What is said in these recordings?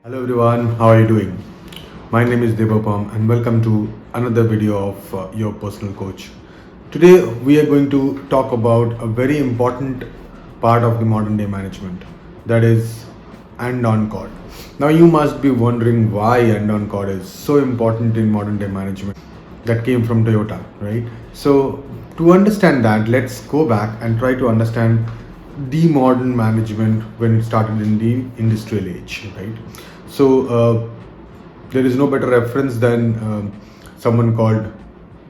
Hello everyone, how are you doing? My name is Debopom and welcome to another video of your personal coach. Today we are going to talk about a very important part of the modern day management, that is Andon Cord. Now you must be wondering why Andon Cord is so important in modern day management. That came from Toyota, right? So to understand that, let's go back and try to understand the modern management when it started in the industrial age, right? So there is no better reference than someone called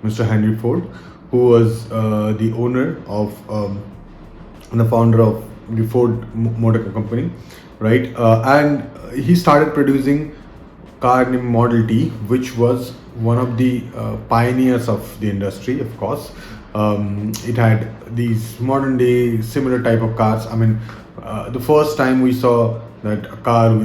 Mr. Henry Ford, who was the owner of and the founder of the Ford Motor Company, right? And he started producing car named Model T, which was one of the pioneers of the industry, of course. It had these modern day similar type of cars. I mean, the first time we saw that a car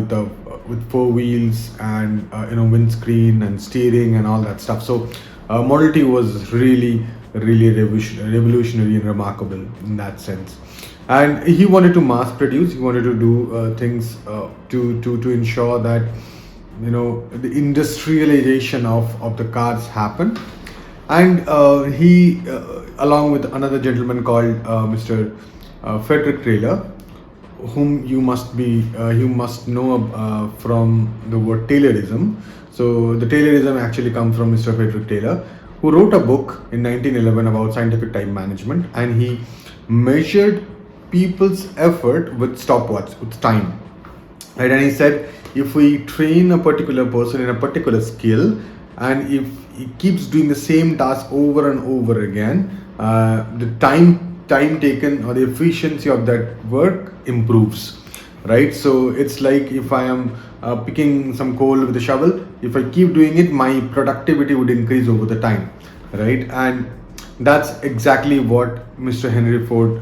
with four wheels and windscreen and steering and all that stuff. So Model T was really revolutionary and remarkable in that sense. And he wanted to mass produce. He wanted to do things to ensure that the industrialization of the cars happen. And he along with another gentleman called Mr. Frederick Taylor, whom you must know from the word Taylorism. So the Taylorism actually comes from Mr. Frederick Taylor, who wrote a book in 1911 about scientific time management, and he measured people's effort with stopwatch, with time, right? And he said, if we train a particular person in a particular skill, and if he keeps doing the same task over and over again, the time taken or the efficiency of that work improves, right? So it's like if I am picking some coal with a shovel, if I keep doing it, my productivity would increase over the time, right? And that's exactly what Mr. Henry Ford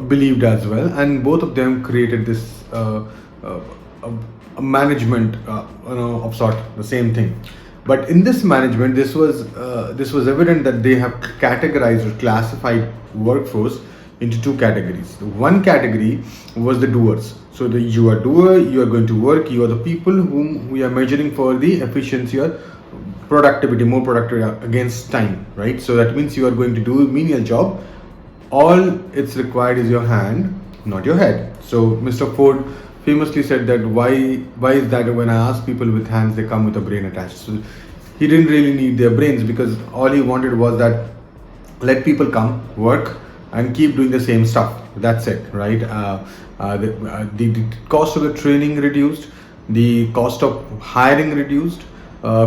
believed as well, and both of them created this a management of sort, the same thing. But in this management, this was evident that they have categorized or classified workforce into two categories. One category was the doers. So you are doer, you are going to work, you are the people whom we are measuring for the efficiency or productivity, more productive against time, right? So that means you are going to do a menial job. All it's required is your hand, not your head. So Mr. Ford famously said that why is that when I ask people with hands, they come with a brain attached. So he didn't really need their brains, because all he wanted was that let people come, work, and keep doing the same stuff. That's it, right? The cost of the training reduced, the cost of hiring reduced.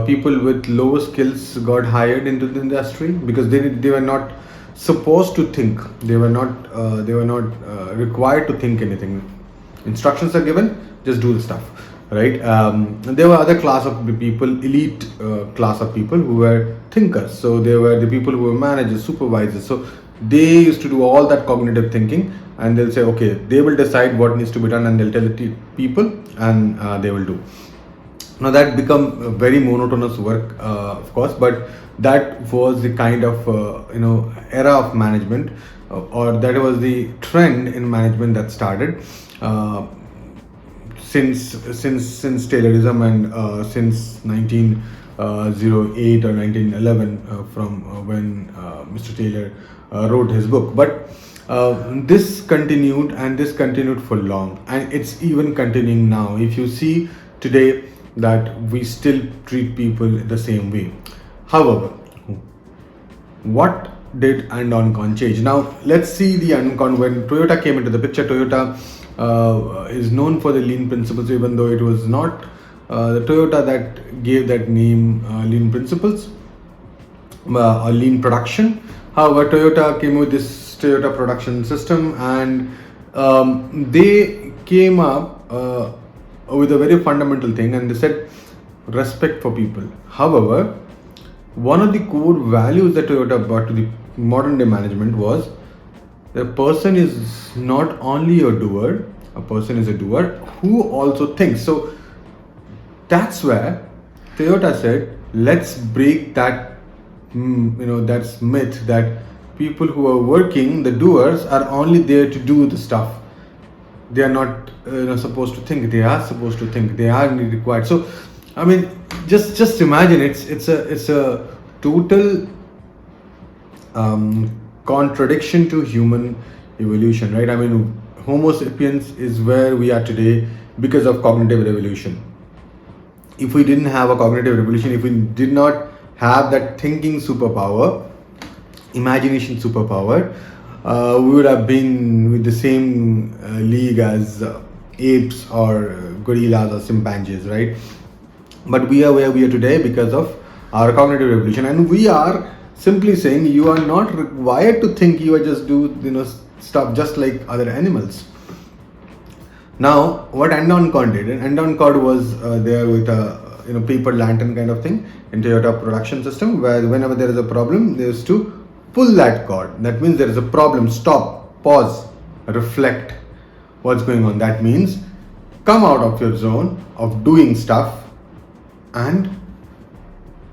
People with lower skills got hired into the industry because they were not supposed to think. They were not required to think anything. Instructions are given, just do the stuff, right? There were other class of people, elite class of people who were thinkers. So they were the people who were managers, supervisors. So they used to do all that cognitive thinking, and they'll say, okay, they will decide what needs to be done, and they'll tell the people, and they will do. Now that become very monotonous work, of course, but that was the kind of era of management, or that was the trend in management that started since Taylorism, and since 1908 or 1911, from when Mr. Taylor wrote his book. But this continued for long, and it's even continuing now. If you see today, that we still treat people the same way. However, what did Andon Cord change? Now let's see the Andon Cord. When Toyota came into the picture, Toyota is known for the lean principles, even though it was not the Toyota that gave that name, lean principles or lean production. However, Toyota came with this Toyota production system, and they came up with a very fundamental thing, and they said respect for people. However, one of the core values that Toyota brought to the modern day management was the person is not only a doer, a person is a doer who also thinks. So that's where Toyota said, let's break that that's myth that people who are working, the doers, are only there to do the stuff. they are not supposed to think. They are supposed to think. They are required. So I mean, just imagine, it's a total contradiction to human evolution, right? I mean, Homo sapiens is where we are today because of cognitive revolution. If we didn't have a cognitive revolution, if we did not have that thinking superpower, imagination superpower, we would have been with the same league as apes or gorillas or chimpanzees, right? But we are where we are today because of our cognitive revolution, and we are simply saying you are not required to think. You are just do stuff just like other animals. Now, what Andon Cord did, and Andon Cord was there with a paper lantern kind of thing in Toyota production system, where whenever there is a problem, they used to pull that cord. That means there is a problem. Stop, pause, reflect. What's going on? That means come out of your zone of doing stuff and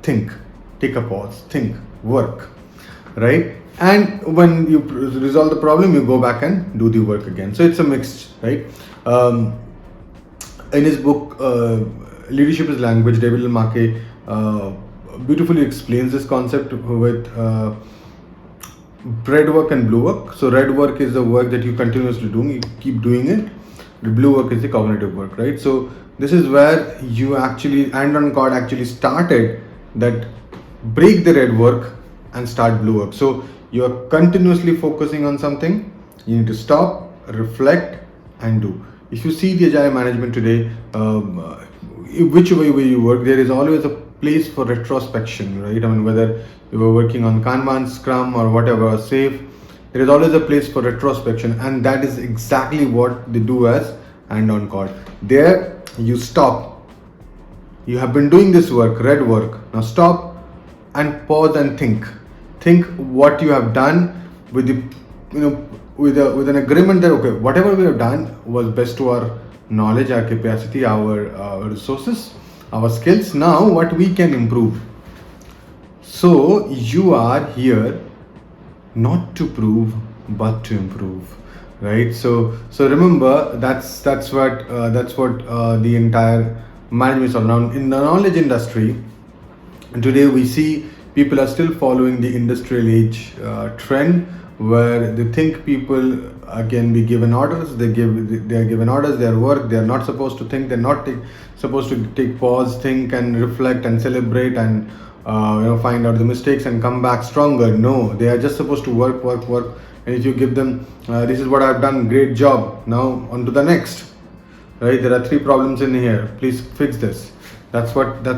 think. Take a pause. Think. Work. Right? And when you resolve the problem, you go back and do the work again. So it's a mixed, right? In his book Leadership is Language, David Marquet beautifully explains this concept with red work and blue work. So red work is the work that you continuously do, you keep doing it. The blue work is the cognitive work, right? So this is where Andon Cord actually started that break the red work and start blue work. So you are continuously focusing on something, you need to stop, reflect and do. If you see the agile management today, whichever way you work, there is always a place for retrospection, right? I mean, whether you were working on Kanban, Scrum or whatever, Safe, there is always a place for retrospection, and that is exactly what they do as Andon Cord. There you stop. You have been doing this work, red work. Now stop and pause and think. Think what you have done with the with an agreement that okay, whatever we have done was best to our knowledge, our capacity, our resources, our skills. Now what we can improve. So you are here not to prove but to improve, right? So remember, that's what the entire management is all around. In the knowledge industry today, we see people are still following the industrial age trend, where they think people can be given orders. They are given orders, their work. They are not supposed to think. They're not supposed to take pause, think and reflect and celebrate and find out the mistakes and come back stronger. No, they are just supposed to work. And if you give them, this is what I've done, great job, now on to the next, right? There are 3 problems in here, please fix this. That's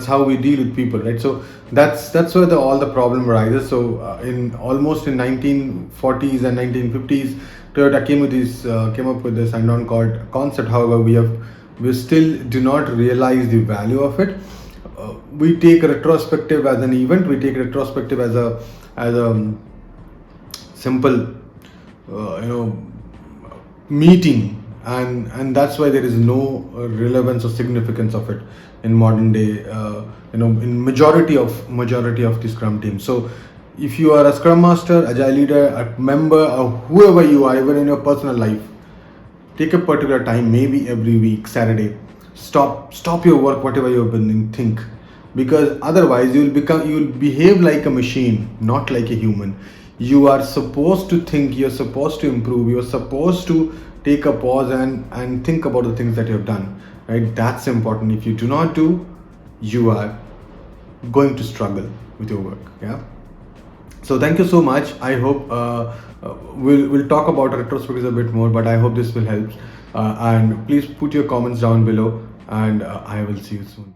how we deal with people, right? So that's where all the problem arises. So in 1940s and 1950s, Toyota came up with this Andon Cord concept. However, we still do not realize the value of it. We take retrospective as an event. We take retrospective as a simple meeting, and that's why there is no relevance or significance of it in modern day, in majority of the Scrum team. So if you are a Scrum Master, Agile leader, a member, or whoever you are, even in your personal life, take a particular time, maybe every week, Saturday, stop your work, whatever you have been doing, think. Because otherwise you will behave like a machine, not like a human. You are supposed to think, you're supposed to improve, you're supposed to take a pause and think about the things that you have done, right? That's important. If you do not do, you are going to struggle with your work. Yeah. So thank you so much. I hope we'll talk about retrospectives a bit more, but I hope this will help. And please put your comments down below, and I will see you soon.